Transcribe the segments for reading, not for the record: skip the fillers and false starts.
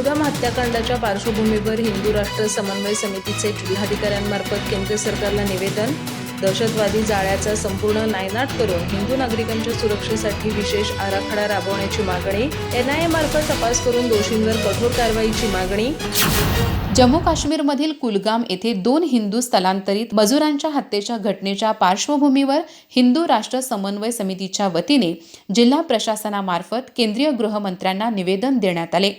कुलगाम हत्याकांडाच्या पार्श्वभूमीवर हिंदू राष्ट्र समन्वय समितीचे जिल्हाधिकाऱ्यांमार्फत केंद्र सरकारला निवेदन. दहशतवादी जाळ्याचा संपूर्ण नायनाट करून हिंदू नागरिकांच्या सुरक्षेसाठी विशेष आराखडा राबवण्याची मागणी. NIA मार्फत तपास करून दोषींवर कठोर कारवाईची मागणी. जम्मू काश्मीरमधील कुलगाम येथे 2 हिंदू स्थलांतरित मजुरांच्या हत्येच्या घटनेच्या पार्श्वभूमीवर हिंदू राष्ट्र समन्वय समितीच्या वतीने जिल्हा प्रशासनामार्फत केंद्रीय गृहमंत्र्यांना निवेदन देण्यात आले.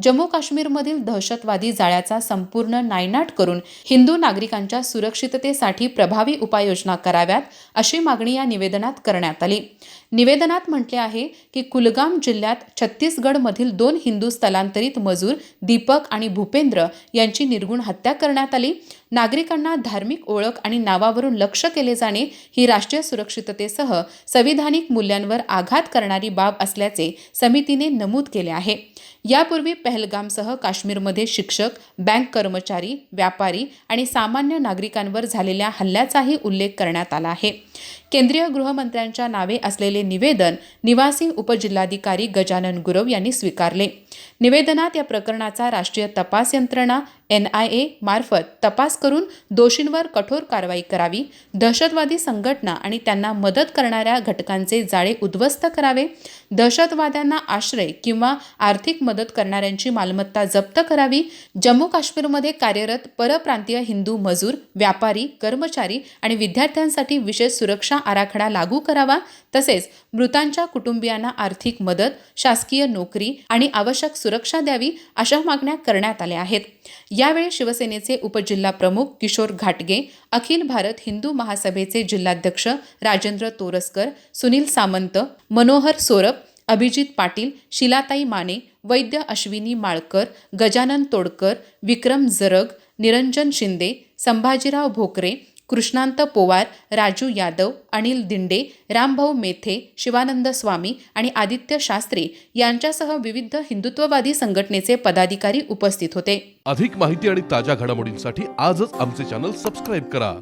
जम्मू काश्मीरमधील दहशतवादी जाळ्याचा संपूर्ण नायनाट करून हिंदू नागरिकांच्या सुरक्षिततेसाठी प्रभावी उपाययोजना कराव्यात अशी मागणी या निवेदनात करण्यात आली. निवेदनात म्हटले आहे की कुलगाम जिल्ह्यात छत्तीसगडमधील 2 हिंदू स्थलांतरित मजूर दीपक आणि भूपेंद्र यांची निर्घृण हत्या करण्यात आली. नागरिकांना धार्मिक ओळख आणि नावावरून लक्ष्य केले जाणे ही राष्ट्रीय सुरक्षिततेसह संविधानिक मूल्यांवर आघात करणारी बाब असल्याचे समितीने नमूद केले आहे. यापूर्वी पहलगामसह काश्मीरमध्ये शिक्षक, बँक कर्मचारी, व्यापारी आणि सामान्य नागरिकांवर झालेल्या हल्ल्याचाही उल्लेख करण्यात आला आहे. केंद्रीय गृहमंत्र्यांच्या नावे असलेले निवेदन निवासी उपजिल्हाधिकारी गजानन गुरव यांनी स्वीकारले. निवेदनात या प्रकरणाचा राष्ट्रीय तपास यंत्रणा NIA मार्फत तपास करून दोषींवर कठोर कारवाई करावी, दहशतवादी संघटना आणि त्यांना मदत करणाऱ्या घटकांचे जाळे उद्ध्वस्त करावे, दहशतवाद्यांना आश्रय किंवा आर्थिक मदत करणाऱ्यांची मालमत्ता जप्त करावी, जम्मू काश्मीरमध्ये कार्यरत परप्रांतीय हिंदू मजूर, व्यापारी, कर्मचारी आणि विद्यार्थ्यांसाठी विशेष सुरक्षा आराखडा लागू करावा, तसेच मृतांच्या कुटुंबियांना आर्थिक मदत, शासकीय नोकरी आणि आवश्यक सुरक्षा द्यावी अशा मागण्या करण्यात आल्या आहेत. यावेळी शिवसेनेचे उपजिल्हा प्रमुख किशोर घाटगे, अखिल भारत हिंदू महासभेचे जिल्हाध्यक्ष राजेंद्र तोरसकर, सुनील सामंत, मनोहर सोरप, अभिजित पाटील, शिलाताई माने, वैद्य अश्विनी माळकर, गजानन तोडकर, विक्रम जरग, निरंजन शिंदे, संभाजीराव भोकरे, कृष्णांत पोवार, राजू यादव, अनिल दिंडे, रामभाऊ मेथे, शिवानंद स्वामी आणि आदित्य शास्त्री यांच्यासह विविध हिंदुत्ववादी संघटनेचे पदाधिकारी उपस्थित होते. अधिक माहिती आणि ताज्या घडामोडींसाठी आजच आमचे चॅनल सबस्क्राईब करा.